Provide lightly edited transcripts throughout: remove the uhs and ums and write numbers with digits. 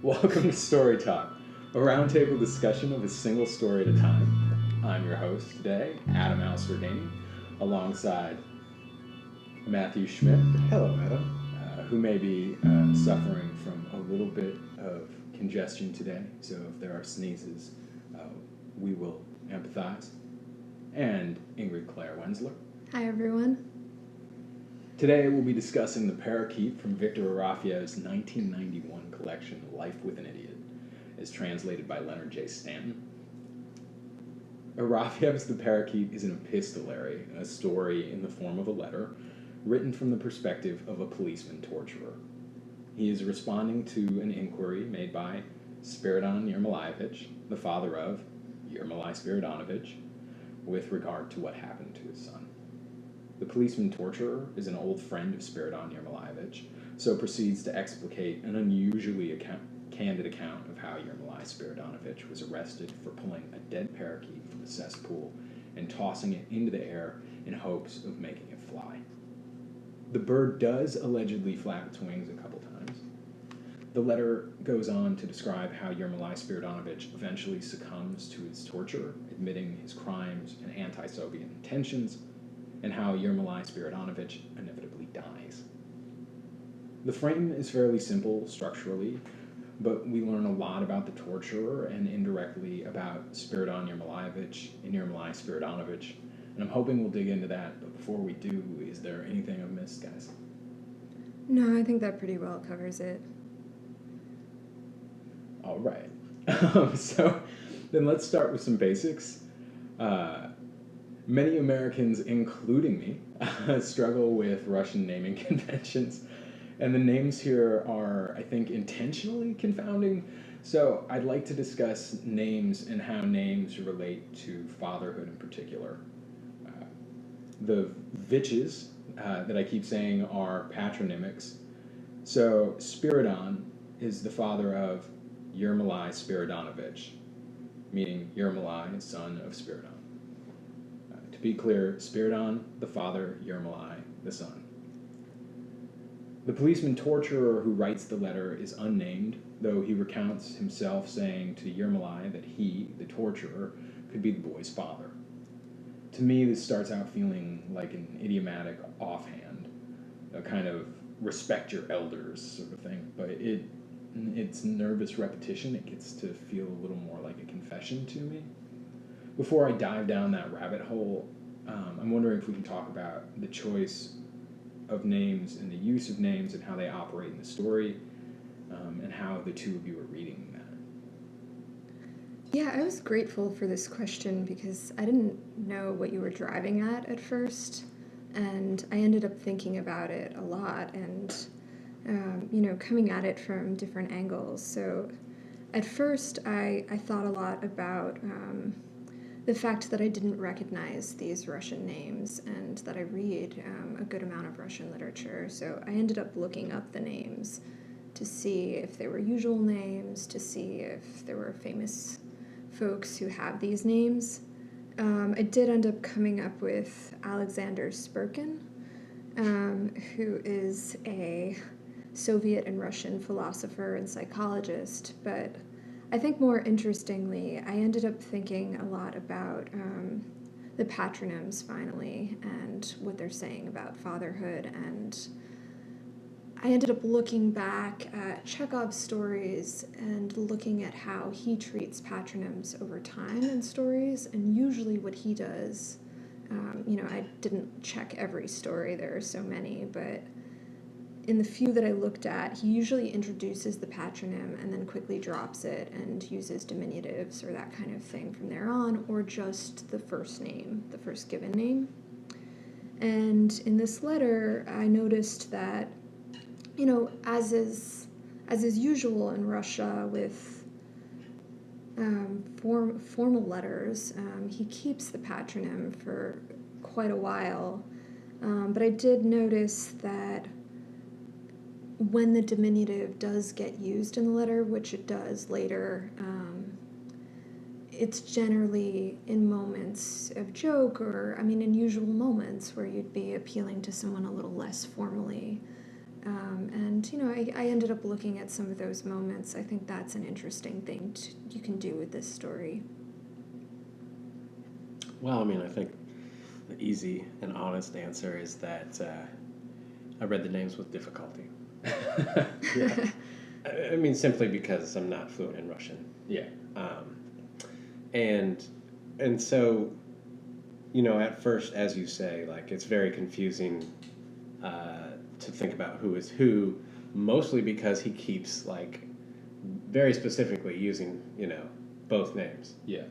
Welcome to StoryTalk, a roundtable discussion of a single story at a time. I'm your host today, Adam al-Sirgany, alongside Matthew Schmidt, Hello, Adam. who may be suffering from a little bit of congestion today, so if there are sneezes, uh, we will empathize, and Ingrid Wenzler. Hi, everyone. Today we'll be discussing The Parakeet from Viktor Erofeyev's 1991 collection, Life with an Idiot, as translated by Leonard J. Stanton. Erofeyev's The Parakeet is an epistolary, a story in the form of a letter, written from the perspective of a policeman torturer. He is responding to an inquiry made by Spiridon Yermolaevich, the father of Yermolai Spiridonovich, with regard to what happened to his son. The policeman torturer is an old friend of Spiridon Yermolaevich, so proceeds to explicate an unusually candid account of how Yermolai Spiridonovich was arrested for pulling a dead parakeet from a cesspool and tossing it into the air in hopes of making it fly. The bird does allegedly flap its wings a couple times. The letter goes on to describe how Yermolai Spiridonovich eventually succumbs to his torture, admitting his crimes and anti-Soviet intentions, and how Yermolai Spiridonovich inevitably dies. The frame is fairly simple structurally, but we learn a lot about the torturer and indirectly about Spiridon Yermolaevich and Yermolai Spiridonovich, and I'm hoping we'll dig into that, but before we do, is there anything I've missed, guys? No, I think that pretty well covers it. All right. So then let's start with some basics. Many Americans, including me, struggle with Russian naming conventions, and the names here are, I think, intentionally confounding. So I'd like to discuss names and how names relate to fatherhood in particular. The Viches that I keep saying are patronymics. So Spiridon is the father of Yermolai Spiridonovich, meaning Yermolai, son of Spiridon. To be clear, Spiridon, the father, Yermolai, the son. The policeman torturer who writes the letter is unnamed, though he recounts himself saying to Yermolai that he, the torturer, could be the boy's father. To me, this starts out feeling like an idiomatic offhand, a kind of respect your elders sort of thing, but it's nervous repetition. It gets to feel a little more like a confession to me. Before I dive down that rabbit hole, I'm wondering if we can talk about the choice of names and the use of names and how they operate in the story, and how the two of you are reading that. Yeah, I was grateful for this question because I didn't know what you were driving at first, and I ended up thinking about it a lot and, coming at it from different angles. So at first, I thought a lot about the fact that I didn't recognize these Russian names and that I read a good amount of Russian literature. So I ended up looking up the names to see if they were usual names, to see if there were famous folks who have these names. I did end up coming up with Alexander Spurkin, who is a Soviet and Russian philosopher and psychologist, but I think more interestingly, I ended up thinking a lot about the patronyms finally and what they're saying about fatherhood, and I ended up looking back at Chekhov's stories and looking at how he treats patronyms over time in stories, and usually what he does, I didn't check every story, there are so many, but in the few that I looked at, he usually introduces the patronym and then quickly drops it and uses diminutives or that kind of thing from there on, or just the first name, the first given name. And in this letter, I noticed that, as is usual in Russia with formal letters, he keeps the patronym for quite a while. But I did notice that when the diminutive does get used in the letter, which it does later, it's generally in moments of joke or, in usual moments where you'd be appealing to someone a little less formally. And, I ended up looking at some of those moments. I think that's an interesting thing you can do with this story. Well, I mean, I think the easy and honest answer is that I read the names with difficulty. Yeah. I mean, simply because I'm not fluent in Russian. Yeah. And so, at first, as you say, like, it's very confusing to think about who is who, mostly because he keeps, like, very specifically using, both names. Yeah.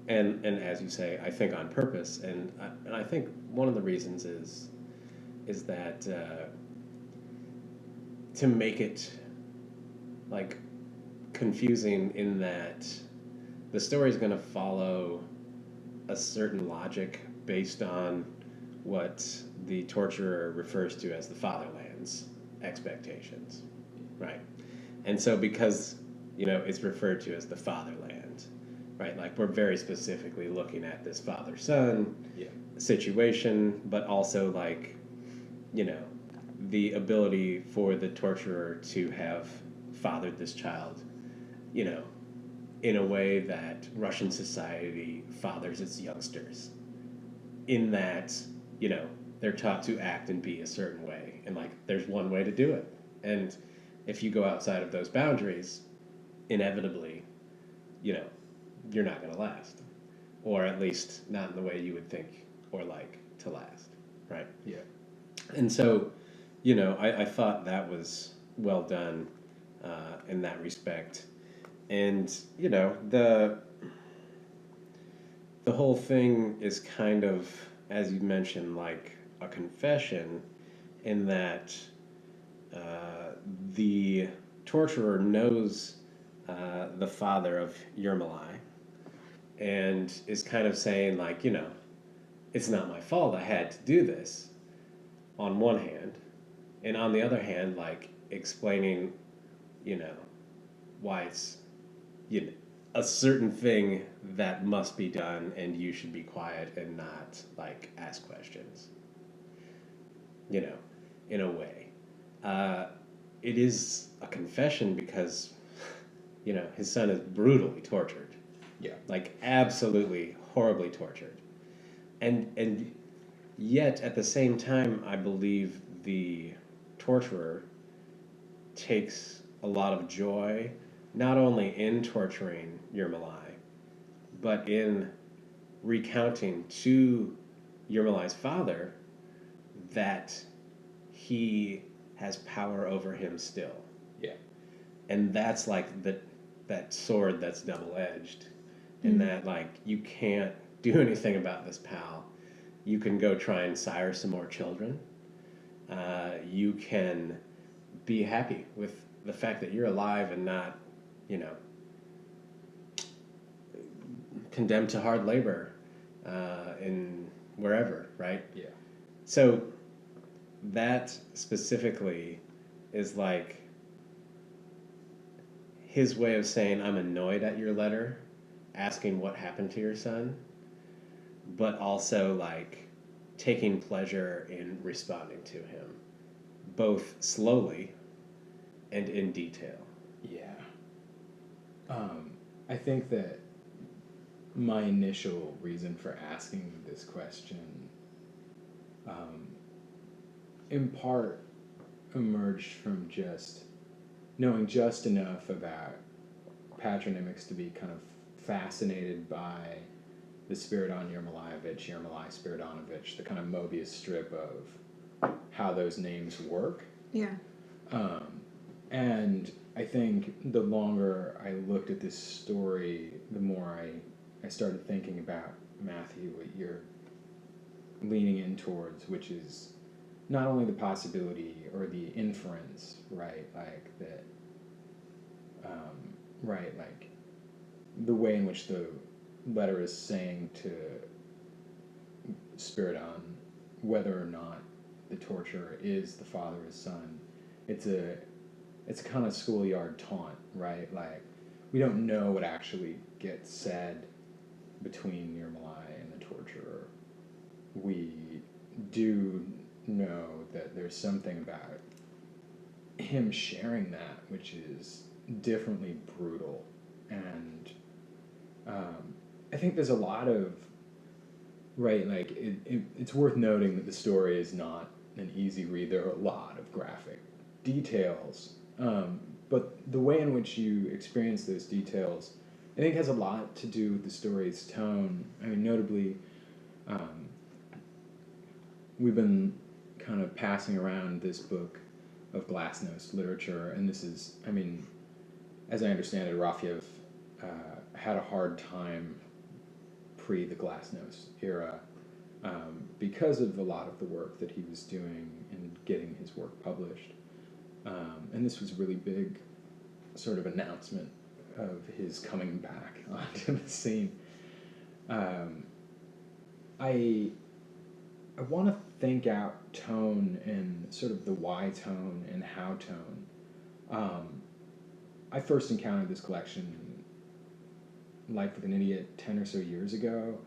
And as you say, I think on purpose, and I think one of the reasons is that to make it, like, confusing in that the story is going to follow a certain logic based on what the torturer refers to as the fatherland's expectations, right? And so because, it's referred to as the fatherland, right? Like, we're very specifically looking at this father-son situation, but also, like, the ability for the torturer to have fathered this child, in a way that Russian society fathers its youngsters, in that, they're taught to act and be a certain way. And, like, there's one way to do it. And if you go outside of those boundaries, inevitably, you're not going to last. Or at least not in the way you would think or like to last, right? Yeah. And so, I thought that was well done in that respect. And, the whole thing is kind of, as you mentioned, like a confession in that the torturer knows the father of Yermolai and is kind of saying, like, it's not my fault I had to do this, on one hand. And on the other hand, like, explaining, why it's, a certain thing that must be done and you should be quiet and not, like, ask questions. In a way. It is a confession because, his son is brutally tortured. Yeah. Like, absolutely horribly tortured. And yet, at the same time, I believe the torturer takes a lot of joy, not only in torturing Yermolai, but in recounting to Yermolai's father that he has power over him still. Yeah. And that's like that sword that's double-edged. And that, like, you can't do anything about this, pal. You can go try and sire some more children. You can be happy with the fact that you're alive and not, condemned to hard labor in wherever, right? Yeah. So that specifically is like his way of saying, I'm annoyed at your letter, asking what happened to your son, but also, like, taking pleasure in responding to him, both slowly and in detail. Yeah. I think that my initial reason for asking this question, in part, emerged from just knowing just enough about patronymics to be kind of fascinated by the Spiridon Yermolai Spiridonovich, the kind of Mobius strip of how those names work. Yeah. And I think the longer I looked at this story, the more I started thinking about, Matthew, what you're leaning in towards, which is not only the possibility or the inference, right, like that, right, like the way in which the letter is saying to Spiridon whether or not the torturer is the father of his son. It's a kind of schoolyard taunt, right? Like, we don't know what actually gets said between Yermolai and the torturer. We do know that there's something about him sharing that, which is differently brutal. And I think there's a lot of, right, like, it's worth noting that the story is not an easy read. There are a lot of graphic details. But the way in which you experience those details, I think, has a lot to do with the story's tone. I mean, notably, we've been kind of passing around this book of Glasnost literature, and this is, I mean, as I understand it, Erofeyev had a hard time pre the Glasnost era because of a lot of the work that he was doing in getting his work published. And this was a really big sort of announcement of his coming back onto the scene. I want to think out tone and sort of the why tone and how tone. I first encountered this collection, Life with an Idiot, 10 or so years ago,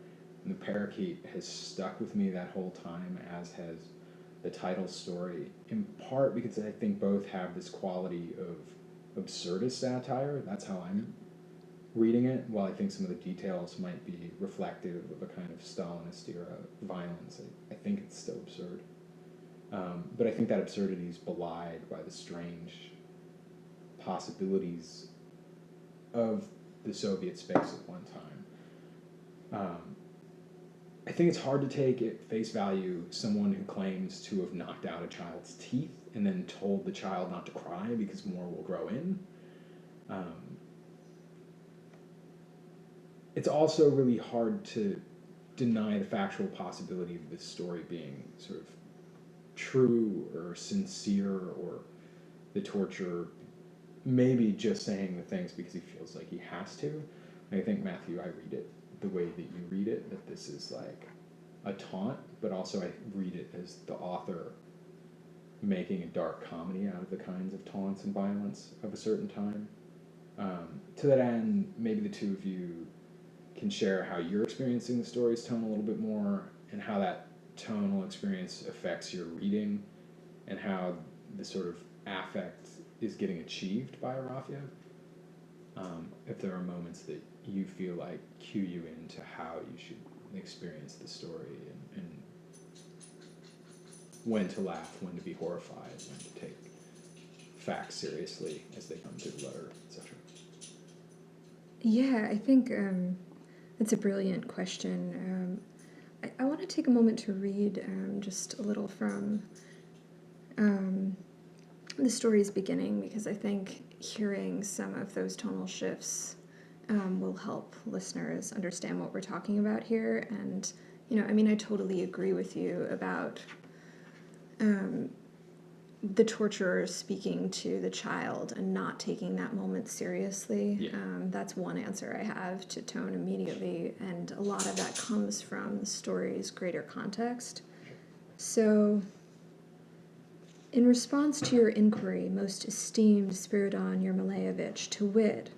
and the Parakeet has stuck with me that whole time, as has the title story, in part because I think both have this quality of absurdist satire. That's how I'm reading it. While I think some of the details might be reflective of a kind of Stalinist era violence, I think it's still absurd. But I think that absurdity is belied by the strange possibilities of the Soviet space at one time. I think it's hard to take at face value someone who claims to have knocked out a child's teeth and then told the child not to cry because more will grow in. It's also really hard to deny the factual possibility of this story being sort of true or sincere, or the torture maybe just saying the things because he feels like he has to. And I think, Matthew, I read it the way that you read it, that this is like a taunt, but also I read it as the author making a dark comedy out of the kinds of taunts and violence of a certain time. To that end, maybe the two of you can share how you're experiencing the story's tone a little bit more, and how that tonal experience affects your reading, and how the sort of affect is getting achieved by Erofeyev. If there are moments that you feel like cue you into how you should experience the story, and when to laugh, when to be horrified, when to take facts seriously as they come through the letter, etc. Yeah, I think it's a brilliant question. I want to take a moment to read just a little from the story's beginning, because I think hearing some of those tonal shifts will help listeners understand what we're talking about here. And, I mean, I totally agree with you about the torturer speaking to the child and not taking that moment seriously. Yeah. That's one answer I have to tone immediately, and a lot of that comes from the story's greater context. So, in response to your inquiry, most esteemed Spiridon Yermolaevich, to wit,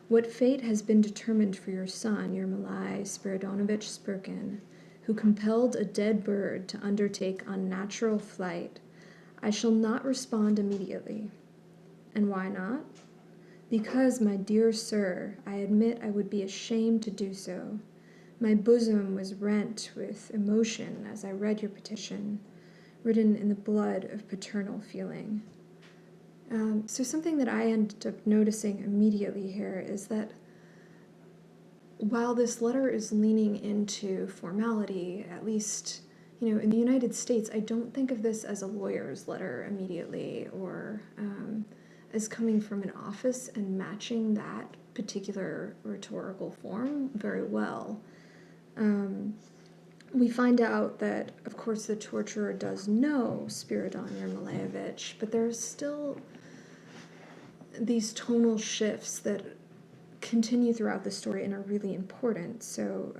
what fate has been determined for your son, Yermolai Spiridonovich Spurkin, who compelled a dead bird to undertake unnatural flight, I shall not respond immediately. And why not? Because, my dear sir, I admit I would be ashamed to do so. My bosom was rent with emotion as I read your petition, written in the blood of paternal feeling. So something that I ended up noticing immediately here is that while this letter is leaning into formality, at least, in the United States, I don't think of this as a lawyer's letter immediately, or as coming from an office and matching that particular rhetorical form very well. We find out that, of course, the torturer does know Spiridon Yermolaevich, but there's still these tonal shifts that continue throughout the story and are really important. So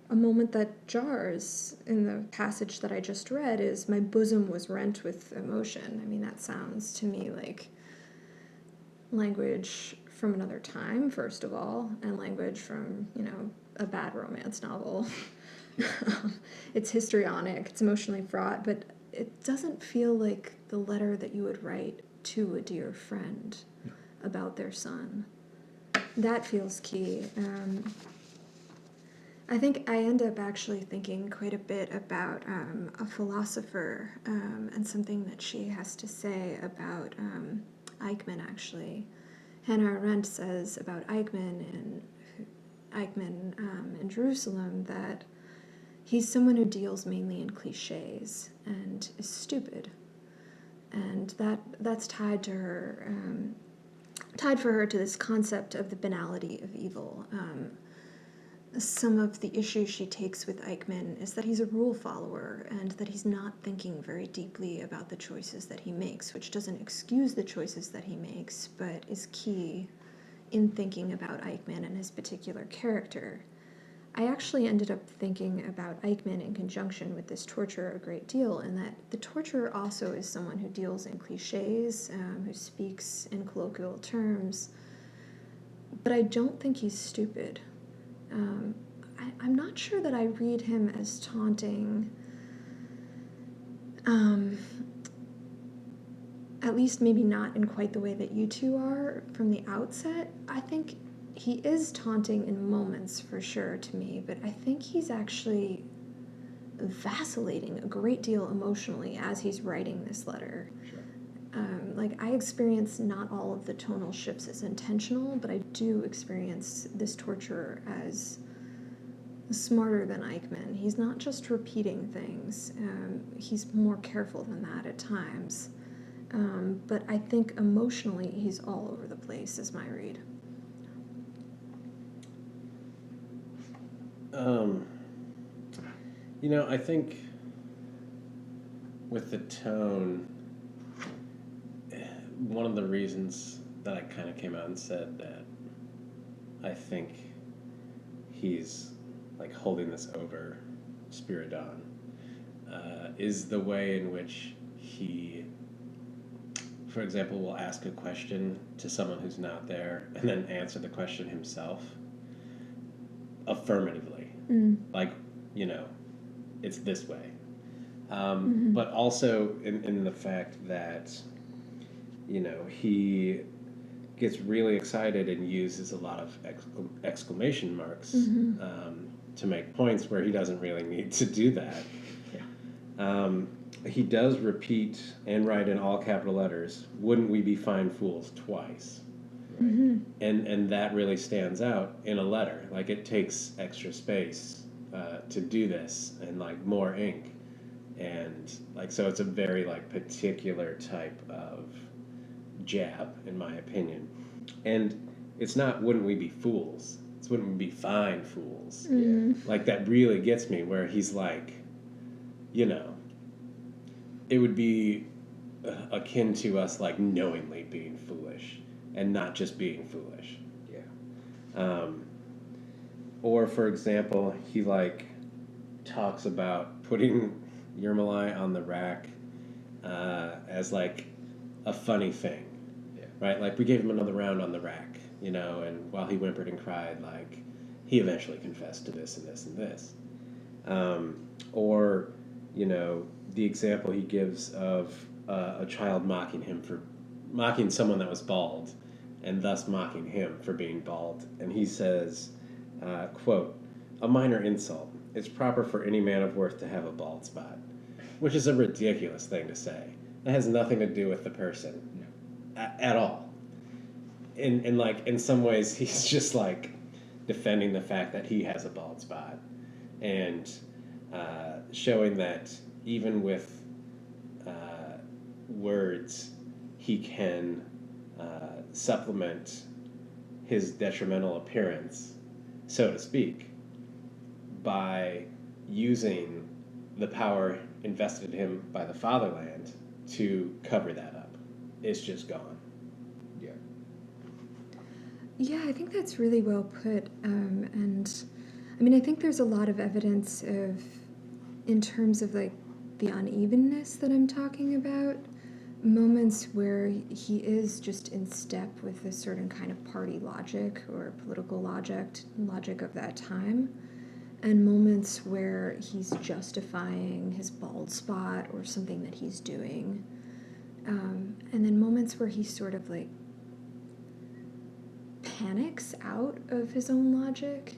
a moment that jars in the passage that I just read is, my bosom was rent with emotion. I mean, that sounds to me like language from another time, first of all, and language from, a bad romance novel. It's histrionic, it's emotionally fraught, but it doesn't feel like the letter that you would write to a dear friend about their son. That feels key. I think I end up actually thinking quite a bit about a philosopher and something that she has to say about Eichmann, actually. Hannah Arendt says about Eichmann in Jerusalem that he's someone who deals mainly in cliches and is stupid. And that's tied to her, tied for her to this concept of the banality of evil. Some of the issues she takes with Eichmann is that he's a rule follower and that he's not thinking very deeply about the choices that he makes, which doesn't excuse the choices that he makes, but is key in thinking about Eichmann and his particular character. I actually ended up thinking about Eichmann in conjunction with this torturer a great deal, in that the torturer also is someone who deals in cliches, who speaks in colloquial terms, but I don't think he's stupid. I'm not sure that I read him as taunting, at least maybe not in quite the way that you two are from the outset. I think he is taunting in moments, for sure, to me, but I think he's actually vacillating a great deal emotionally as he's writing this letter. Sure. I experience not all of the tonal shifts as intentional, but I do experience this torturer as smarter than Eichmann. He's not just repeating things. He's more careful than that at times. But I think emotionally he's all over the place, is my read. I think with the tone, one of the reasons that I kind of came out and said that I think he's like holding this over Spiridon is the way in which he, for example, will ask a question to someone who's not there and then answer the question himself affirmatively. Like, it's this way. But also in the fact that, he gets really excited and uses a lot of exclamation marks to make points where he doesn't really need to do that. Yeah. He does repeat and write in all capital letters, "Wouldn't we be fine fools," twice. Right? And that really stands out in a letter. Like, it takes extra space to do this and more ink. And so it's a very particular type of jab, in my opinion. And it's not "wouldn't we be fools," it's "wouldn't we be fine fools." Yeah. That really gets me, where he's it would be akin to us knowingly being foolish and not just being foolish. Yeah. Or for example, he talks about putting Yermolai on the rack as a funny thing. Yeah. Right? We gave him another round on the rack, and while he whimpered and cried, he eventually confessed to this and this and this. Or, the example he gives of a child mocking someone that was bald, and thus mocking him for being bald. And he says, quote, "A minor insult. It's proper for any man of worth to have a bald spot," which is a ridiculous thing to say. It has nothing to do with the person at all. In some ways, he's just defending the fact that he has a bald spot, and showing that even with words, he can supplement his detrimental appearance, so to speak, by using the power invested in him by the fatherland to cover that up. It's just gone. Yeah. Yeah, I think that's really well put. And I mean, I think there's a lot of evidence of, in terms of the unevenness that I'm talking about, moments where he is just in step with a certain kind of party logic or political logic of that time, and moments where he's justifying his bald spot or something that he's doing. And then moments where he sort of like panics out of his own logic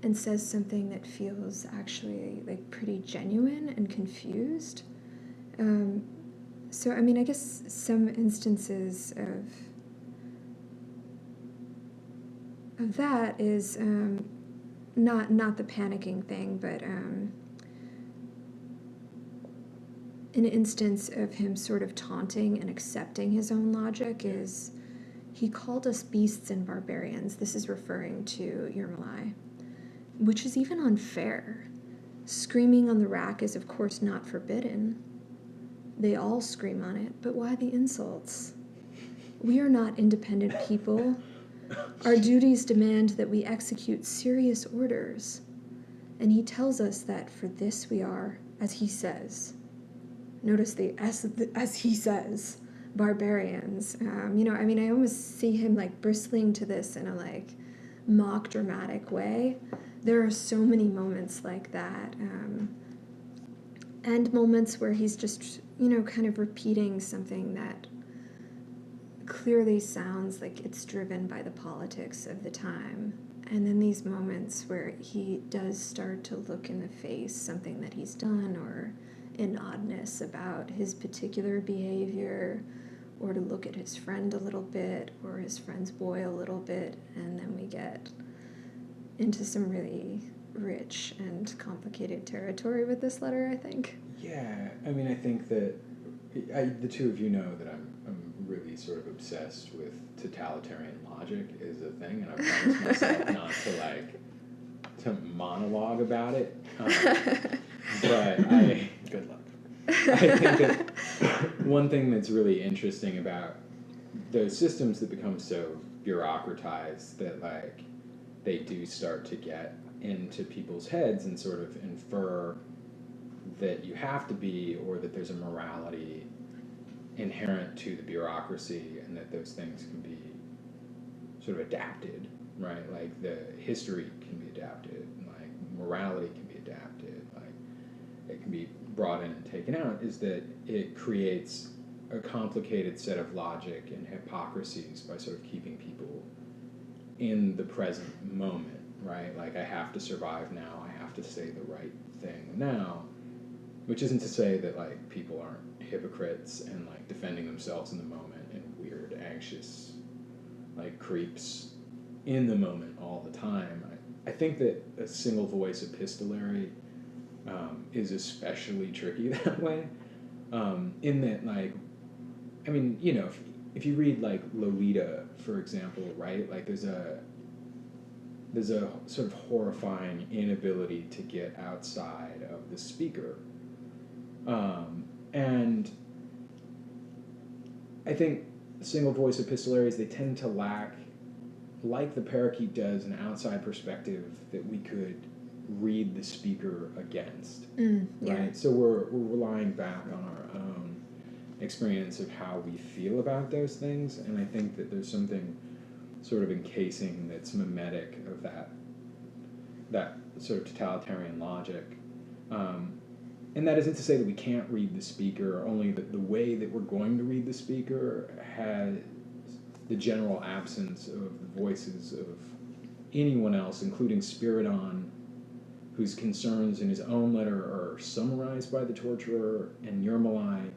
and says something that feels actually like pretty genuine and confused. So I mean, I guess some instances of that is not the panicking thing, but an instance of him sort of taunting and accepting his own logic is, he called us beasts and barbarians. This is referring to Yermolai, which is even unfair. Screaming on the rack is, of course, not forbidden. They all scream on it, but why the insults? We are not independent people. Our duties demand that we execute serious orders. And he tells us that for this we are, as he says. Notice the as he says, barbarians. I mean, I almost see him like bristling to this in a like mock dramatic way. There are so many moments like that, and moments where he's just, kind of repeating something that clearly sounds like it's driven by the politics of the time. And then these moments where he does start to look in the face something that he's done, or an oddness about his particular behavior, or to look at his friend a little bit, or his friend's boy a little bit, and then we get into some really rich and complicated territory with this letter, I think. Yeah, I mean, I think that the two of you know that I'm really sort of obsessed with totalitarian logic is a thing, and I've promised myself not to monologue about it. But good luck. I think that one thing that's really interesting about those systems that become so bureaucratized that like they do start to get into people's heads and sort of infer that you have to be, or that there's a morality inherent to the bureaucracy, and that those things can be sort of adapted, right? Like the history can be adapted, like morality can be adapted, like it can be brought in and taken out, is that it creates a complicated set of logic and hypocrisies by sort of keeping people in the present moment, right? Like I have to survive now, I have to say the right thing now, which isn't to say that like people aren't hypocrites and like defending themselves in the moment and weird, anxious, like creeps in the moment all the time. I think that a single voice epistolary is especially tricky that way, in that like, I mean, if you read like Lolita, for example, right? Like there's a sort of horrifying inability to get outside of the speaker. And I think single voice epistolaries, they tend to lack, like the Parakeet does, an outside perspective that we could read the speaker against. Yeah. Right? So we're relying back on our own experience of how we feel about those things, and I think that there's something sort of encasing that's mimetic of that sort of totalitarian logic. And that isn't to say that we can't read the speaker, only that the way that we're going to read the speaker has the general absence of the voices of anyone else, including Spiridon, whose concerns in his own letter are summarized by the torturer, and Yermolai,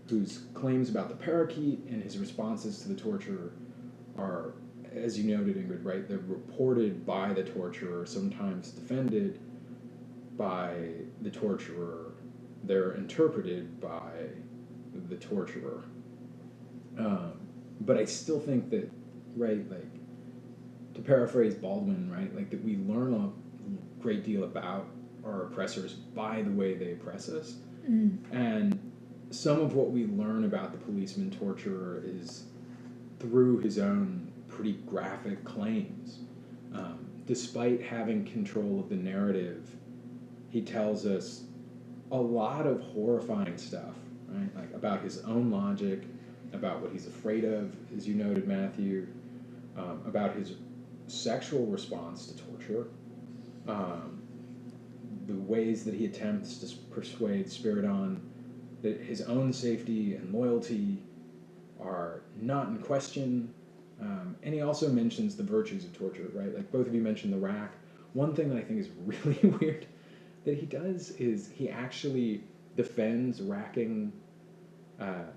whose claims about the Parakeet and his responses to the torturer are, as you noted, Ingrid, right, they're reported by the torturer, sometimes defended by the torturer, they're interpreted by the torturer. But I still think that, right, like, to paraphrase Baldwin, right, like that we learn a great deal about our oppressors by the way they oppress us. And some of what we learn about the policeman torturer is through his own pretty graphic claims. Despite having control of the narrative, he tells us a lot of horrifying stuff, right? Like about his own logic, about what he's afraid of, as you noted, Matthew, about his sexual response to torture, the ways that he attempts to persuade Spiridon that his own safety and loyalty are not in question. And he also mentions the virtues of torture, right? Like both of you mentioned the rack. One thing that I think is really weird that he does is he actually defends racking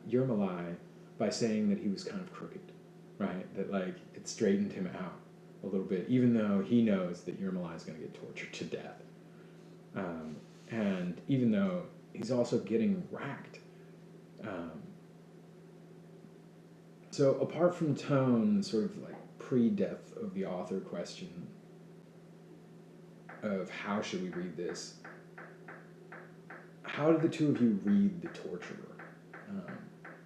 Yermolai by saying that he was kind of crooked, right? That like it straightened him out a little bit, even though he knows that Yermolai is going to get tortured to death. And even though he's also getting racked. So apart from tone, sort of like pre-death of the author question of how should we read this, how did the two of you read the torturer?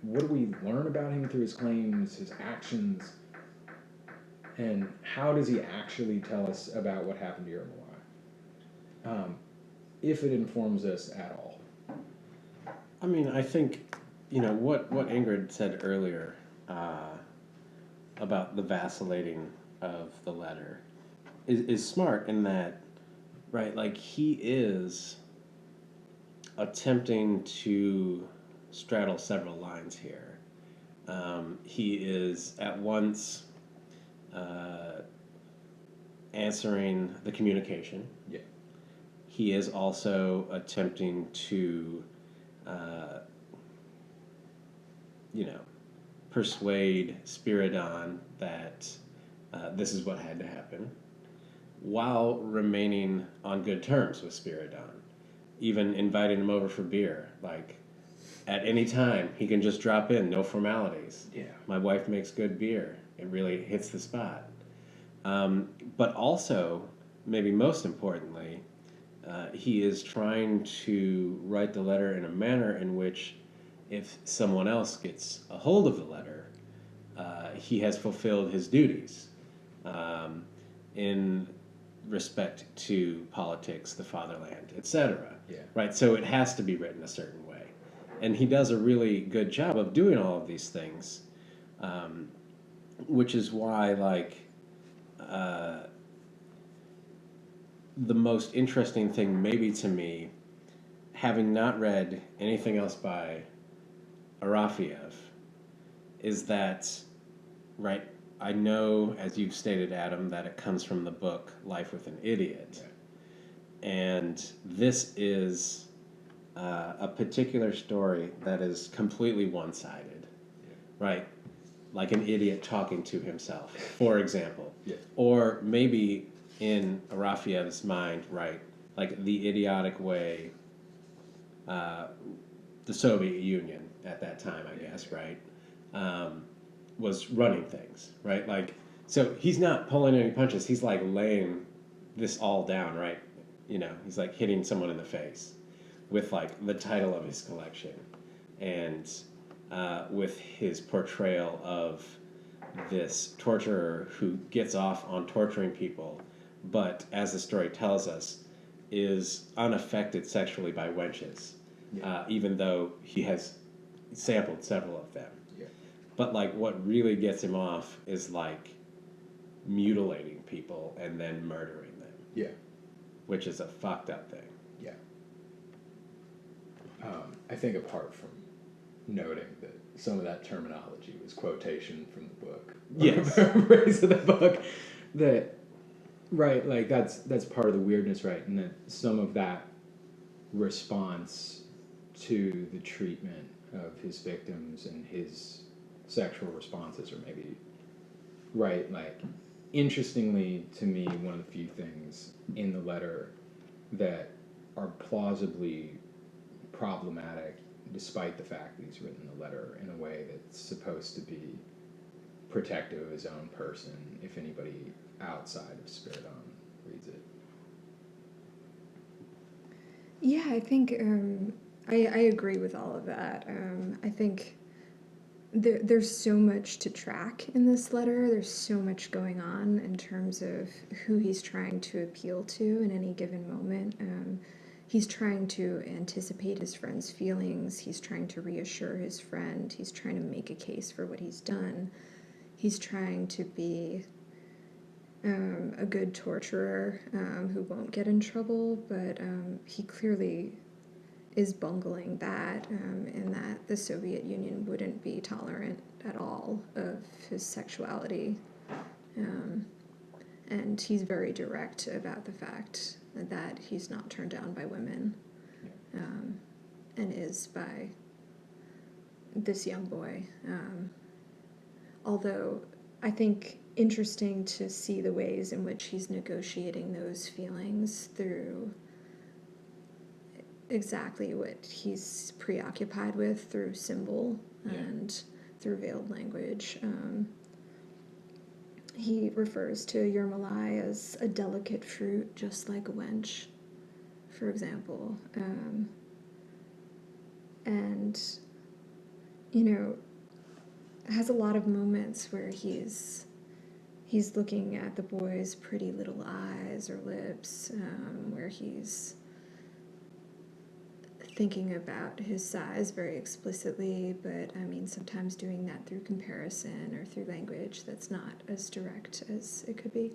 What do we learn about him through his claims, his actions, and how does he actually tell us about what happened to Yermolai? If it informs us at all. I mean, I think, what Ingrid said earlier about the vacillating of the letter is smart in that, right, like he is attempting to straddle several lines here. He is at once answering the communication. Yeah. He is also attempting to, persuade Spiridon that this is what had to happen, while remaining on good terms with Spiridon, even inviting him over for beer. Like, at any time, he can just drop in, no formalities. Yeah. My wife makes good beer. It really hits the spot. But also, maybe most importantly, he is trying to write the letter in a manner in which, if someone else gets a hold of the letter, he has fulfilled his duties in respect to politics, the fatherland, etc. Yeah. Right? So it has to be written a certain way. And he does a really good job of doing all of these things, which is why, the most interesting thing maybe to me, having not read anything else by Erofeyev, is that, right, I know, as you've stated, Adam, that it comes from the book Life with an Idiot. Right. And this is a particular story that is completely one-sided, right? Like an idiot talking to himself, for example. Yeah. Or maybe in Erofeyev's mind, right, like the idiotic way the Soviet Union at that time, I guess, right, was running things, right? Like, so he's not pulling any punches. He's like laying this all down, right? He's like hitting someone in the face with like the title of his collection and with his portrayal of this torturer who gets off on torturing people, but as the story tells us, is unaffected sexually by wenches, even though he has sampled several of them. Yeah. But like what really gets him off is like mutilating people and then murdering them. Yeah. Which is a fucked up thing. Yeah. I think apart from noting that some of that terminology was quotation from the book. Yes. Paraphrase of the book. That, right, like that's part of the weirdness, right? And that some of that response to the treatment of his victims and his sexual responses are maybe, right, like, interestingly to me, one of the few things in the letter that are plausibly problematic, despite the fact that he's written the letter in a way that's supposed to be protective of his own person, if anybody outside of Spiridon reads it. Yeah, I think I agree with all of that. I think there's so much to track in this letter. There's so much going on in terms of who he's trying to appeal to in any given moment. He's trying to anticipate his friend's feelings. He's trying to reassure his friend. He's trying to make a case for what he's done. He's trying to be a good torturer who won't get in trouble, but he clearly is bungling that, in that the Soviet Union wouldn't be tolerant at all of his sexuality. And he's very direct about the fact that he's not turned down by women, and is by this young boy. Although I think interesting to see the ways in which he's negotiating those feelings through exactly what he's preoccupied with through symbol and through veiled language. He refers to Yermolai as a delicate fruit, just like a wench, for example. And, has a lot of moments where he's looking at the boy's pretty little eyes or lips, where he's thinking about his size very explicitly, but sometimes doing that through comparison or through language that's not as direct as it could be.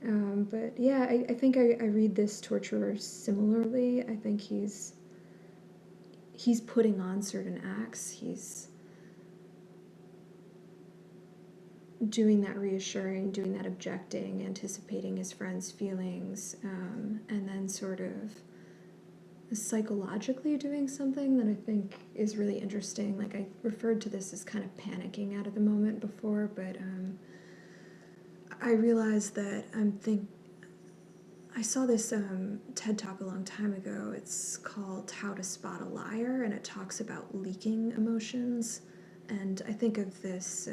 But yeah, I think I read this torturer similarly. I think he's putting on certain acts. He's doing that reassuring, doing that objecting, anticipating his friend's feelings, and then sort of psychologically doing something that I think is really interesting. Like, I referred to this as kind of panicking out of the moment before, but I realized that I saw this TED Talk a long time ago. It's called How to Spot a Liar, and it talks about leaking emotions. And I think of this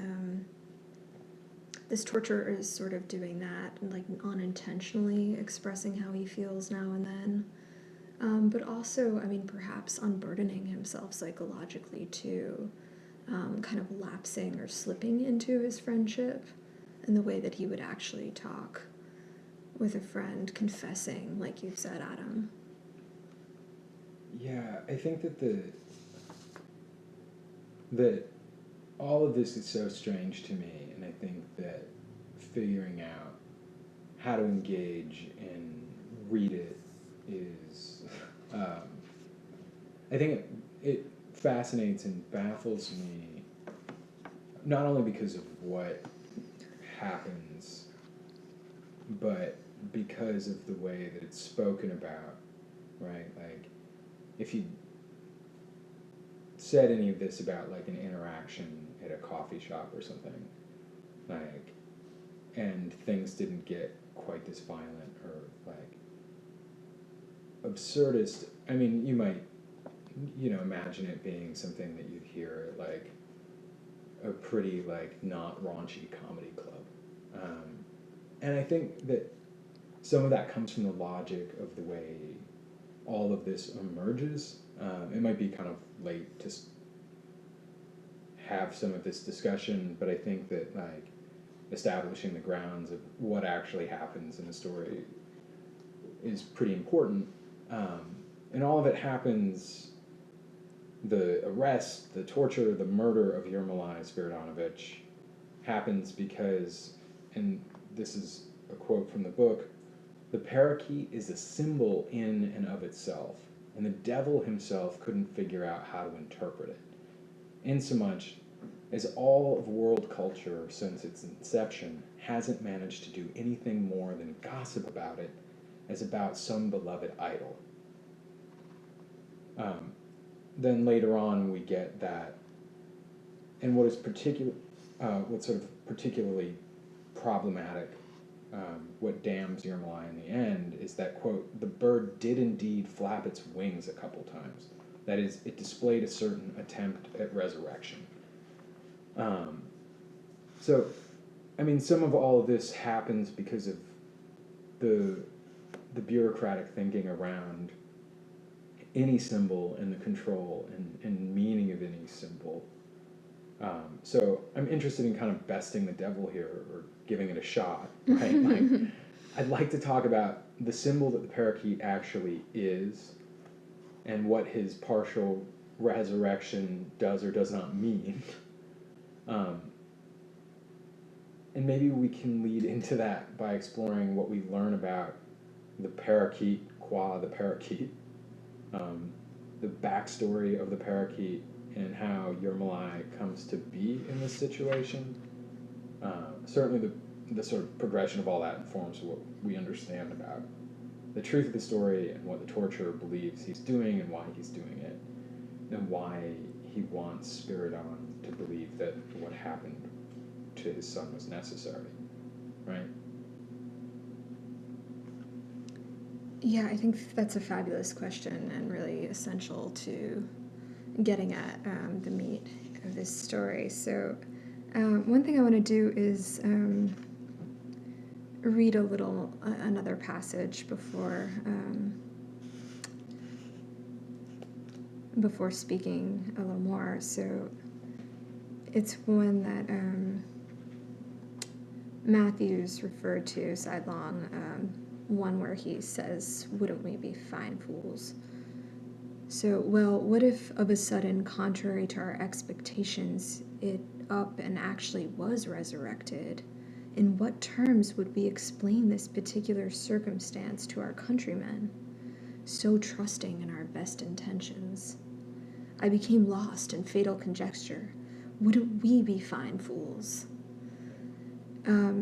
this torturer is sort of doing that, and like unintentionally expressing how he feels now and then. But also, perhaps unburdening himself psychologically too, kind of lapsing or slipping into his friendship in the way that he would actually talk with a friend, confessing, like you've said, Adam. Yeah, I think that all of this is so strange to me, and I think that figuring out how to engage and read it is, I think it fascinates and baffles me, not only because of what happens, but because of the way that it's spoken about, right? Like, if you said any of this about like an interaction at a coffee shop or something, like, and things didn't get quite this violent or like absurdist, you might, imagine it being something that you'd hear at like a pretty like not raunchy comedy club. And I think that some of that comes from the logic of the way all of this emerges. It might be kind of late to have some of this discussion, but I think that like establishing the grounds of what actually happens in a story is pretty important. And all of it happens, the arrest, the torture, the murder of Yermolai Sviridonovich happens because, and this is a quote from the book, the parakeet is a symbol in and of itself, and the devil himself couldn't figure out how to interpret it, insomuch as all of world culture since its inception hasn't managed to do anything more than gossip about it as about some beloved idol. Then later on we get that, and what's sort of particularly problematic, what damns Yermolai in the end is that, quote, the bird did indeed flap its wings a couple times. That is, it displayed a certain attempt at resurrection. So, some of all of this happens because of the bureaucratic thinking around any symbol and the control and meaning of any symbol. So I'm interested in kind of besting the devil here, or giving it a shot, right? Like, I'd like to talk about the symbol that the parakeet actually is, and what his partial resurrection does or does not mean. And maybe we can lead into that by exploring what we learn about the parakeet qua the parakeet. the backstory of the parakeet and how Yermolai comes to be in this situation. Certainly the sort of progression of all that informs what we understand about the truth of the story and what the torturer believes he's doing and why he's doing it, and why he wants Spiridon to believe that what happened to his son was necessary, right? Yeah, I think that's a fabulous question and really essential to getting at the meat of this story. So one thing I want to do is read a little, another passage before speaking a little more. So it's one that Matthews referred to, sidelong, one where he says, "Wouldn't we be fine fools?" So, well, what if of a sudden, contrary to our expectations, it up and actually was resurrected? In what terms would we explain this particular circumstance to our countrymen, so trusting in our best intentions? I became lost in fatal conjecture. Wouldn't we be fine fools?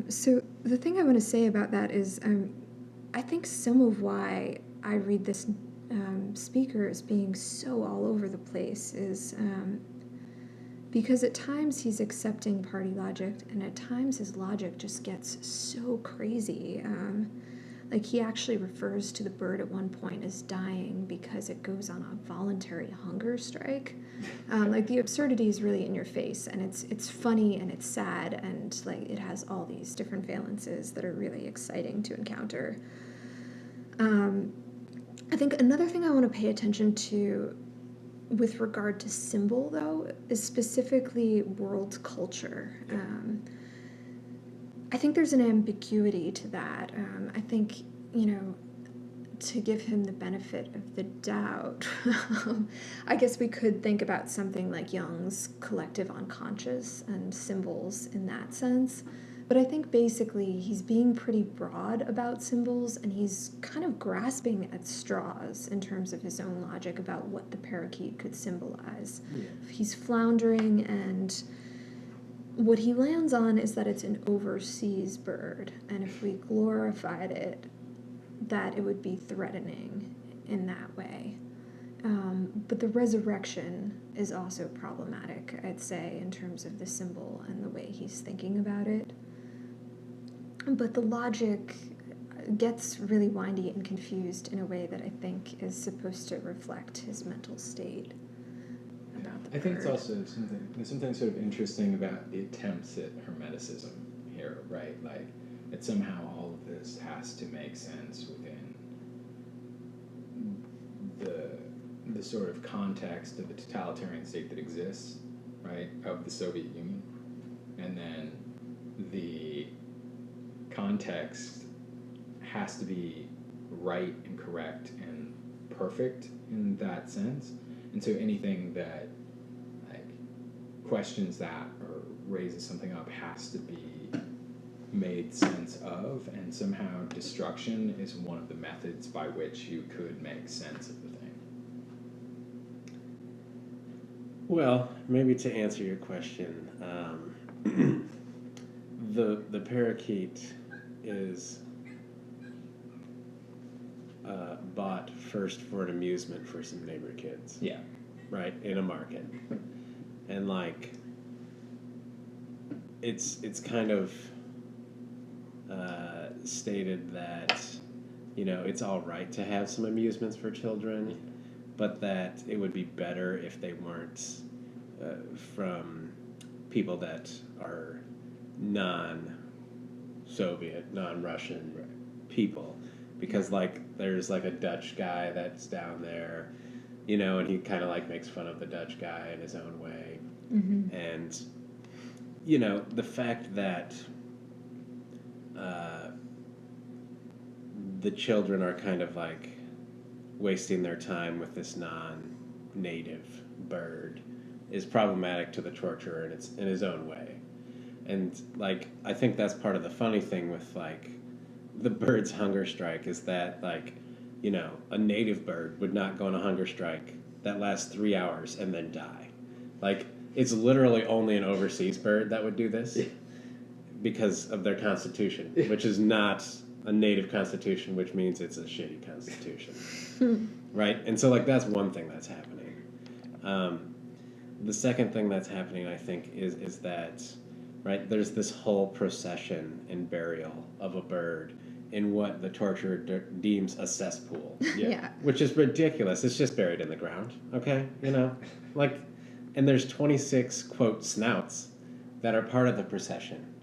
So the thing I want to say about that is I think some of why I read this speaker as being so all over the place is because at times he's accepting party logic, and at times his logic just gets so crazy. Like he actually refers to the bird at one point as dying because it goes on a voluntary hunger strike. Like the absurdity is really in your face, and it's funny and it's sad, and like it has all these different valences that are really exciting to encounter. I think another thing I want to pay attention to with regard to symbol, though, is specifically world culture. I think there's an ambiguity to that. I think, to give him the benefit of the doubt, I guess we could think about something like Jung's collective unconscious and symbols in that sense. But I think basically he's being pretty broad about symbols, and he's kind of grasping at straws in terms of his own logic about what the parakeet could symbolize. Yeah. He's floundering, and what he lands on is that it's an overseas bird, and if we glorified it, that it would be threatening in that way. But the resurrection is also problematic, I'd say, in terms of the symbol and the way he's thinking about it. But the logic gets really windy and confused in a way that I think is supposed to reflect his mental state about the bird. I think it's also something sort of interesting about the attempts at hermeticism here, right? Like, that somehow all of this has to make sense within the sort of context of the totalitarian state that exists, right, of the Soviet Union. And then the context has to be right and correct and perfect in that sense. And so anything that questions that or raises something up has to be made sense of, and somehow destruction is one of the methods by which you could make sense of the thing. Well, maybe to answer your question, the parakeet is bought first for an amusement for some neighbor kids. Yeah. Right, in a market. And it's kind of stated that, it's all right to have some amusements for children, but that it would be better if they weren't from people that are non-Soviet, non-Russian people. Because, there's, a Dutch guy that's down there, and he kind of, makes fun of the Dutch guy in his own way. Mm-hmm. And, the fact that the children are kind of, wasting their time with this non-native bird is problematic to the torturer in his own way. And, I think that's part of the funny thing with, the bird's hunger strike is that, a native bird would not go on a hunger strike that last 3 hours and then die. Like, it's literally only an overseas bird that would do this because of their constitution, which is not a native constitution, which means it's a shitty constitution. Right? And so, like, that's one thing that's happening. The second thing that's happening, I think, is that, right, there's this whole procession and burial of a bird in what the torturer deems a cesspool. Yeah. Which is ridiculous. It's just buried in the ground, okay? You know? Like, and there's 26, quote, snouts that are part of the procession,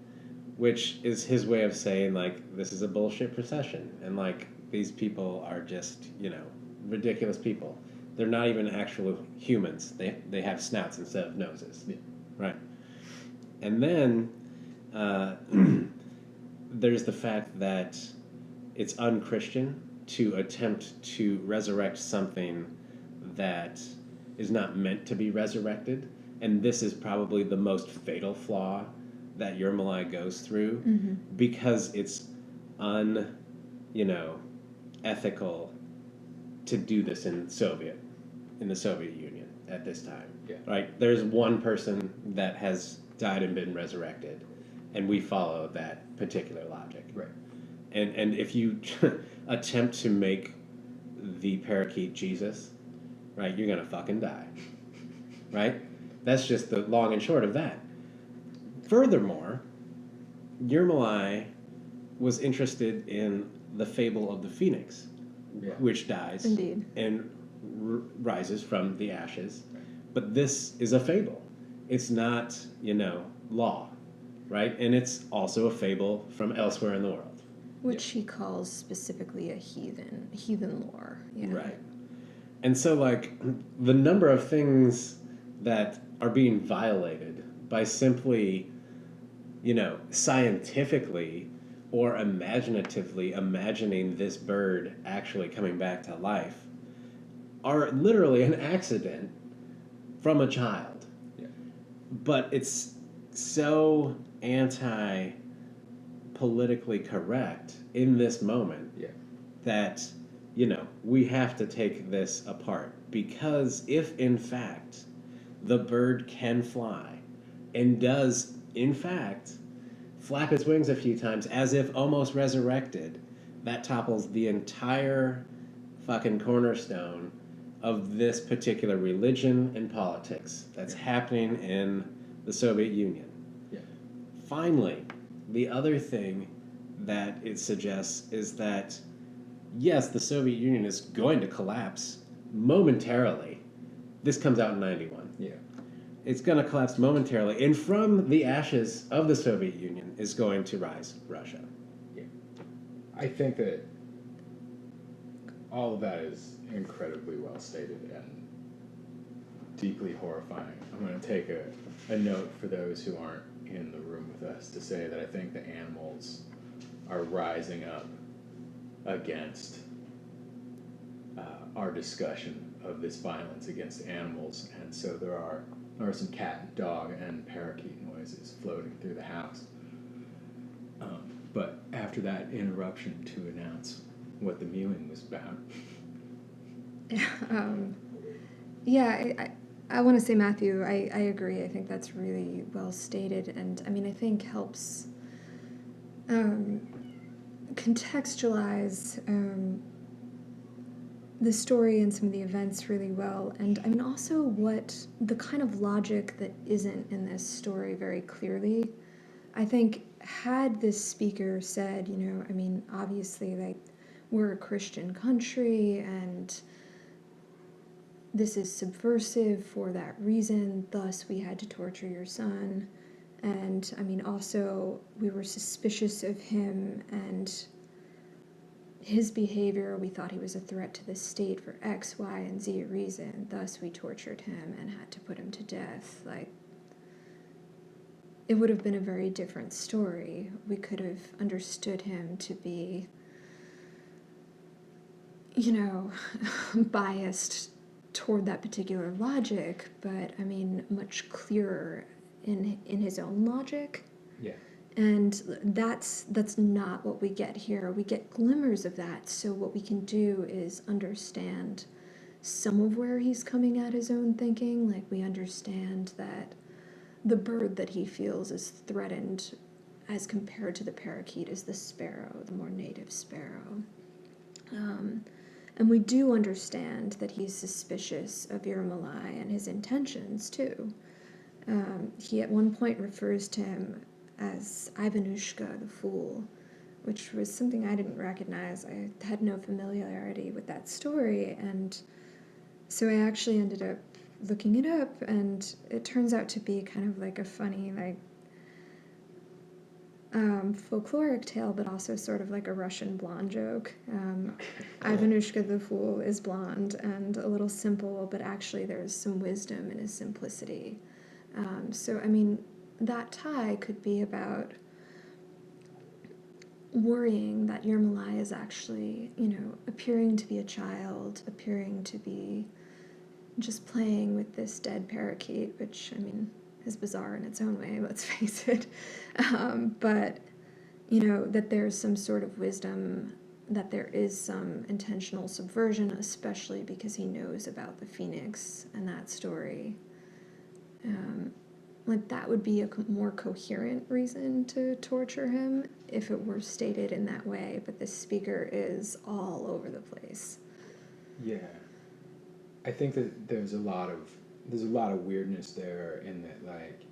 which is his way of saying, like, this is a bullshit procession. And, like, these people are just, you know, ridiculous people. They're not even actual humans. They have snouts instead of noses. Yeah. Right. And then there's the fact that it's unchristian to attempt to resurrect something that is not meant to be resurrected. And this is probably the most fatal flaw that Yermolai goes through, because it's ethical to do this in the Soviet Union at this time. Yeah. Right? There's one person that has died and been resurrected, and we follow that particular logic. Right. And if you attempt to make the parakeet Jesus, right, you're gonna fucking die. Right? That's just the long and short of that. Furthermore, Yermolai was interested in the fable of the phoenix, which dies Indeed. and rises from the ashes. But this is a fable. It's not, law, right? And it's also a fable from elsewhere in the world. Which he calls specifically a heathen lore. Yeah. Right. And so, like, the number of things that are being violated by simply, scientifically or imaginatively imagining this bird actually coming back to life are literally an accident from a child. Yeah. But it's so anti-politically correct in this moment that, we have to take this apart. Because if, in fact, the bird can fly and does, in fact, flap its wings a few times as if almost resurrected, that topples the entire fucking cornerstone of this particular religion and politics that's happening in the Soviet Union. Yeah. Finally, the other thing that it suggests is that, yes, the Soviet Union is going to collapse momentarily. This comes out in 91. Yeah. It's going to collapse momentarily, and from the ashes of the Soviet Union is going to rise Russia. Yeah. I think that all of that is incredibly well stated and deeply horrifying. I'm going to take a note for those who aren't in the room with us to say that I think the animals are rising up against our discussion of this violence against animals, and so there are some cat, dog, and parakeet noises floating through the house. But after that interruption to announce what the mewing was about. I want to say, Matthew, I agree. I think that's really well stated, and I think helps contextualize the story and some of the events really well, and also what the kind of logic that isn't in this story very clearly. I think had this speaker said, obviously, like, we're a Christian country and this is subversive for that reason, thus we had to torture your son, and also we were suspicious of him and his behavior, we thought he was a threat to the state for X, Y, and Z reason, thus we tortured him and had to put him to death. Like, it would have been a very different story. We could have understood him to be, biased toward that particular logic, but much clearer in his own logic. Yeah. And that's not what we get here. We get glimmers of that, so what we can do is understand some of where he's coming at his own thinking. Like, we understand that the bird that he feels is threatened as compared to the parakeet is the sparrow, the more native sparrow. And we do understand that he's suspicious of Yermolai and his intentions, too. He at one point refers to him as Ivanushka, the fool, which was something I didn't recognize. I had no familiarity with that story, and so I actually ended up looking it up, and it turns out to be kind of like a funny, like, folkloric tale, but also sort of like a Russian blonde joke. Ivanushka the fool is blonde and a little simple, but actually there's some wisdom in his simplicity. So, I mean, that tie could be about worrying that Yermolai is actually, appearing to be a child, appearing to be just playing with this dead parakeet, which, I mean, is bizarre in its own way, let's face it. But, that there's some sort of wisdom, that there is some intentional subversion, especially because he knows about the phoenix and that story. Like, that would be a more coherent reason to torture him if it were stated in that way, but the speaker is all over the place. Yeah. I think that there's a lot of weirdness there in that, like,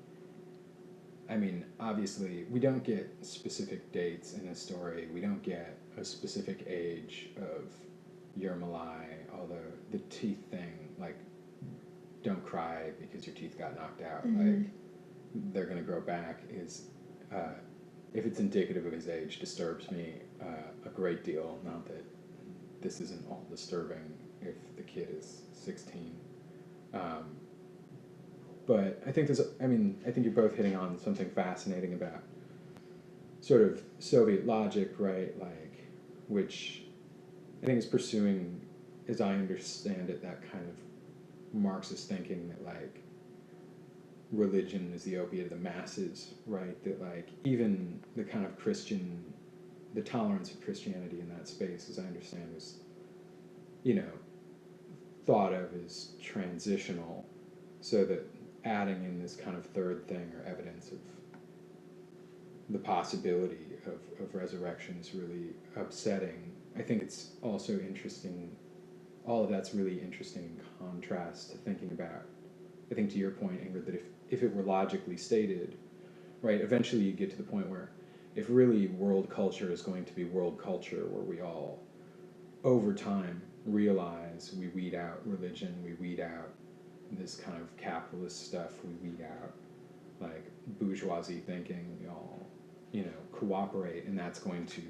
I mean, obviously, we don't get specific dates in a story. We don't get a specific age of Yermolai, although the teeth thing, like, don't cry because your teeth got knocked out. Like, they're going to grow back is, if it's indicative of his age, disturbs me a great deal. Not that this isn't all disturbing if the kid is 16. But I think I think you're both hitting on something fascinating about sort of Soviet logic, right? Like, which I think is pursuing, as I understand it, that kind of Marxist thinking that, like, religion is the opiate of the masses, right? That, like, even the kind of the tolerance of Christianity in that space, as I understand, was, thought of as transitional, so that adding in this kind of third thing or evidence of the possibility of resurrection is really upsetting. I think it's also interesting, all of that's really interesting in contrast to thinking about, I think to your point, Ingrid, that if it were logically stated, right, eventually you get to the point where if really world culture is going to be world culture where we all, over time, realize we weed out religion, we weed out this kind of capitalist stuff, we weed out, like, bourgeoisie thinking, we all, cooperate, and that's going to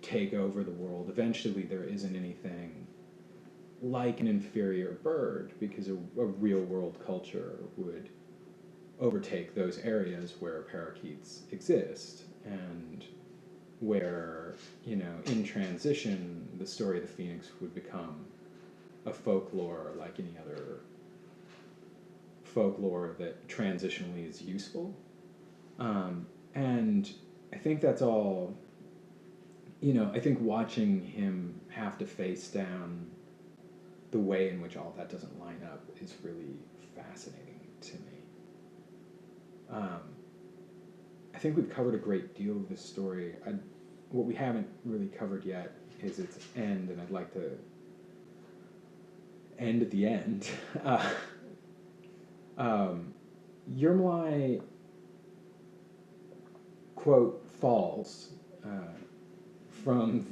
take over the world. Eventually there isn't anything like an inferior bird, because a real world culture would overtake those areas where parakeets exist, and where, in transition, the story of the phoenix would become a folklore like any other folklore that transitionally is useful. And I think that's all, I think watching him have to face down the way in which all that doesn't line up is really fascinating to me. I think we've covered a great deal of this story. What we haven't really covered yet is its end, and I'd like to end at the end. Yermolai, quote, falls from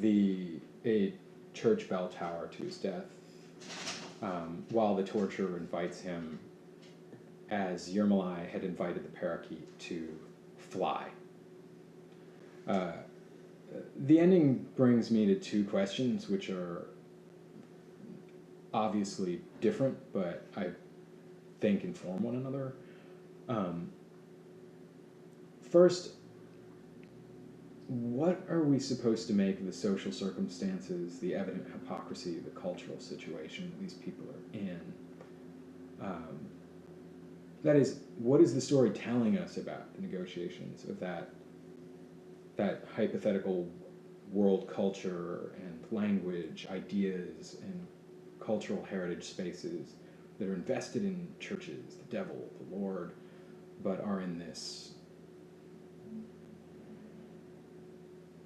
a church bell tower to his death, while the torturer invites him, as Yermolai had invited the parakeet, to fly. The ending brings me to two questions, which are obviously different, but I think inform one another. First, what are we supposed to make of the social circumstances, the evident hypocrisy, the cultural situation that these people are in? That is, what is the story telling us about the negotiations of that hypothetical world culture and language, ideas, and cultural heritage spaces that are invested in churches, the devil, the Lord, but are in this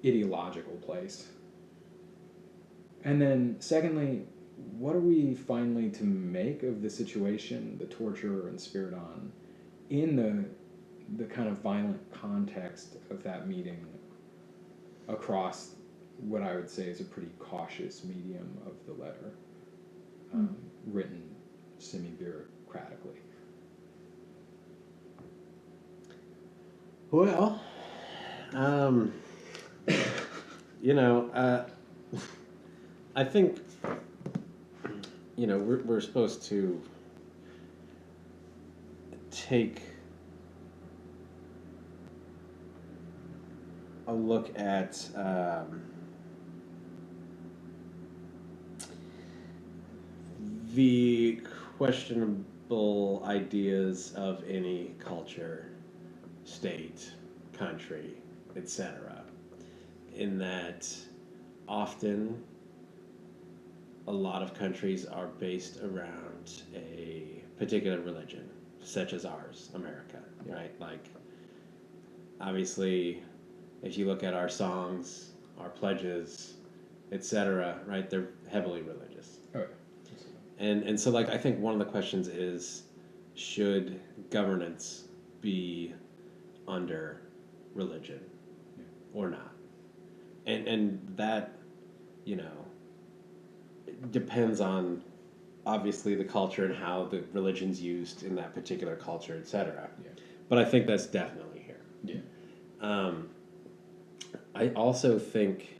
ideological place. And then, secondly, what are we finally to make of the situation, the torture and Spiridon, in the kind of violent context of that meeting across what I would say is a pretty cautious medium of the letter, written semi-bureaucratically? Well, I think, we're supposed to take a look at the questionable ideas of any culture, state, country, etc. In that often a lot of countries are based around a particular religion, such as ours, America, right? Like, obviously, if you look at our songs, our pledges, etc., right, they're heavily religious. Oh, And so, like, I think one of the questions is, should governance be under religion or not? And that, depends on, obviously, the culture and how the religion's used in that particular culture, etc. Yeah. But I think that's definitely here. Yeah. I also think,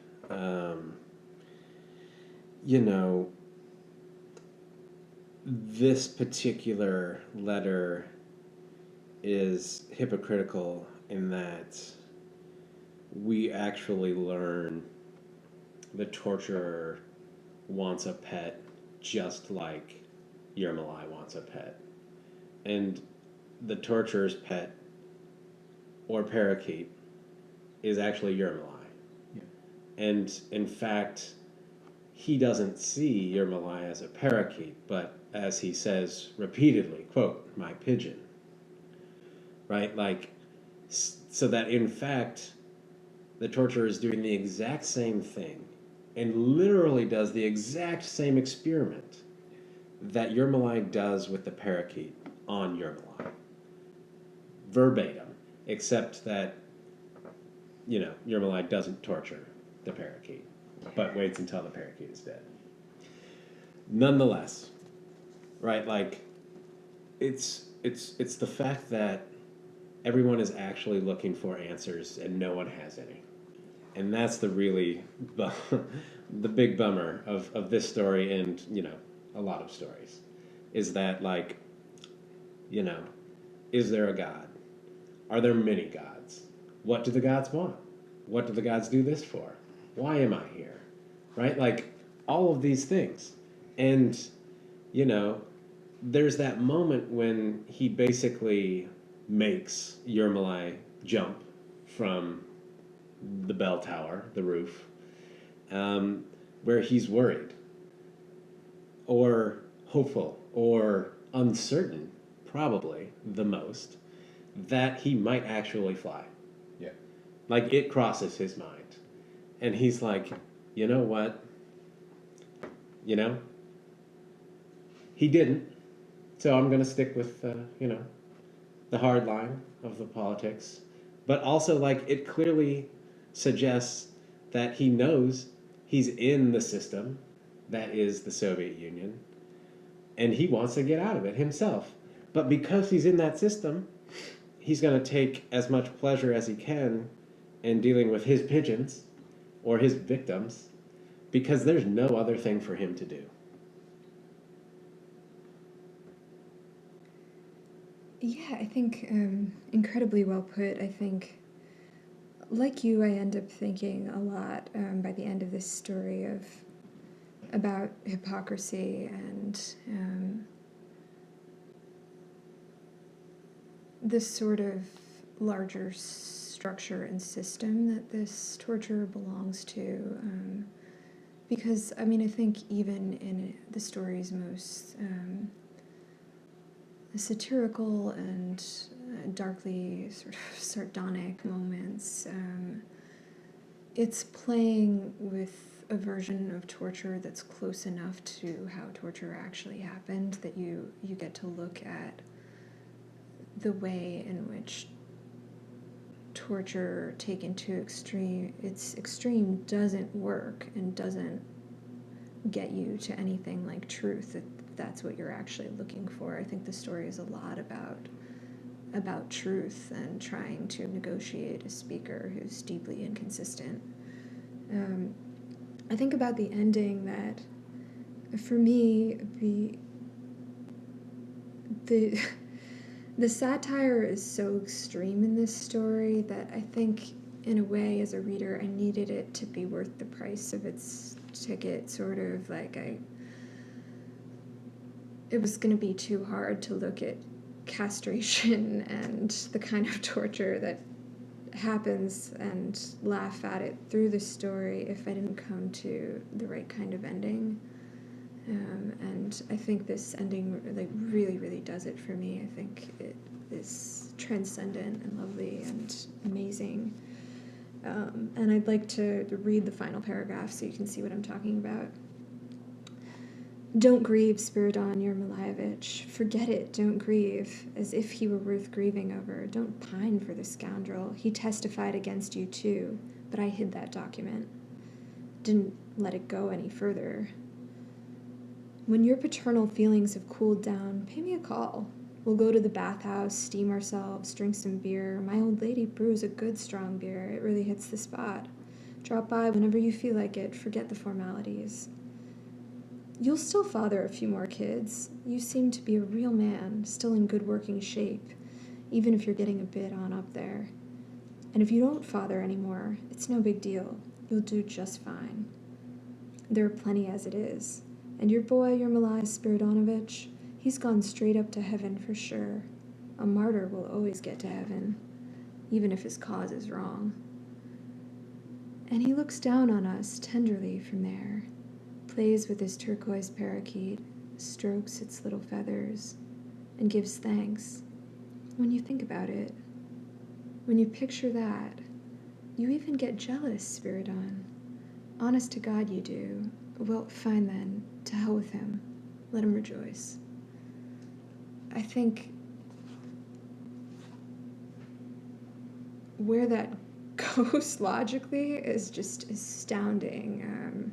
this particular letter is hypocritical in that we actually learn the torturer wants a pet just like Yermolai wants a pet. And the torturer's pet, or parakeet, is actually Yermolai. Yeah. And in fact, he doesn't see Yermolai as a parakeet, but as he says repeatedly, quote, my pigeon. Right? Like, so that in fact, the torturer is doing the exact same thing and literally does the exact same experiment that Yermolai does with the parakeet on Yermolai. Verbatim, except that, Yermolai doesn't torture the parakeet, but waits until the parakeet is dead. Nonetheless, right, like, it's the fact that everyone is actually looking for answers and no one has any. And that's the really the big bummer of this story and, a lot of stories, is that, like, is there a God? Are there many gods? What do the gods want? What do the gods do this for? Why am I here? Right? Like, all of these things. And, there's that moment when he basically makes Yermolai jump from the bell tower, the roof, where he's worried or hopeful or uncertain, probably the most, that he might actually fly. Yeah. Like, it crosses his mind. And he's like, you know what? He didn't. So I'm going to stick with, the hard line of the politics. But also, like, it clearly suggests that he knows he's in the system that is the Soviet Union, and he wants to get out of it himself. But because he's in that system, he's going to take as much pleasure as he can in dealing with his pigeons or his victims, because there's no other thing for him to do. Yeah, I think incredibly well put. I think, like you, I end up thinking a lot by the end of this story about hypocrisy and this sort of larger structure and system that this torture belongs to. Because, I mean, I think even in the story's most satirical and darkly sort of sardonic moments, it's playing with a version of torture that's close enough to how torture actually happened that you get to look at the way in which torture taken to its extreme doesn't work and doesn't get you to anything like truth, that's what you're actually looking for. I think the story is a lot about truth and trying to negotiate a speaker who's deeply inconsistent. I think about the ending that, for me, the satire is so extreme in this story that I think, in a way, as a reader, I needed it to be worth the price of its ticket, sort of like it was going to be too hard to look at castration and the kind of torture that happens and laugh at it through the story if I didn't come to the right kind of ending. And I think this ending really, really does it for me. I think it is transcendent and lovely and amazing. And I'd like to read the final paragraph so you can see what I'm talking about. Don't grieve, Spiridon Yermolaevich. Forget it, don't grieve, as if he were worth grieving over. Don't pine for the scoundrel. He testified against you too, but I hid that document. Didn't let it go any further. When your paternal feelings have cooled down, pay me a call. We'll go to the bathhouse, steam ourselves, drink some beer. My old lady brews a good strong beer. It really hits the spot. Drop by whenever you feel like it. Forget the formalities. You'll still father a few more kids. You seem to be a real man, still in good working shape, even if you're getting a bit on up there. And if you don't father anymore, it's no big deal. You'll do just fine. There are plenty as it is. And your boy, Yermolai Spiridonovich, he's gone straight up to heaven for sure. A martyr will always get to heaven, even if his cause is wrong. And he looks down on us tenderly from there, plays with his turquoise parakeet, strokes its little feathers, and gives thanks. When you think about it, when you picture that, you even get jealous, Spiridon. Honest to God you do. Well, fine then, to hell with him. Let him rejoice. I think where that goes logically is just astounding.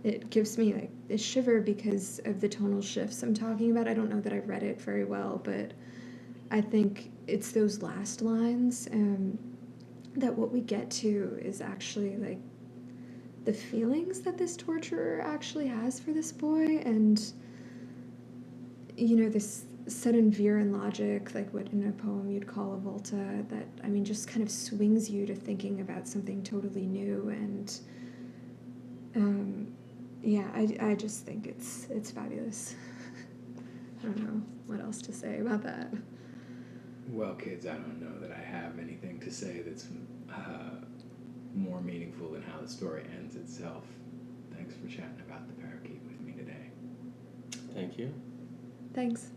It gives me like a shiver because of the tonal shifts I'm talking about. I don't know that I read it very well, but I think it's those last lines that what we get to is actually like the feelings that this torturer actually has for this boy, and this sudden veer in logic, like what in a poem you'd call a volta, that just kind of swings you to thinking about something totally new. And I just think it's fabulous. I don't know what else to say about that. Well, kids, I don't know that I have anything to say that's more meaningful than how the story ends itself. Thanks for chatting about the parakeet with me today. Thank you. Thanks.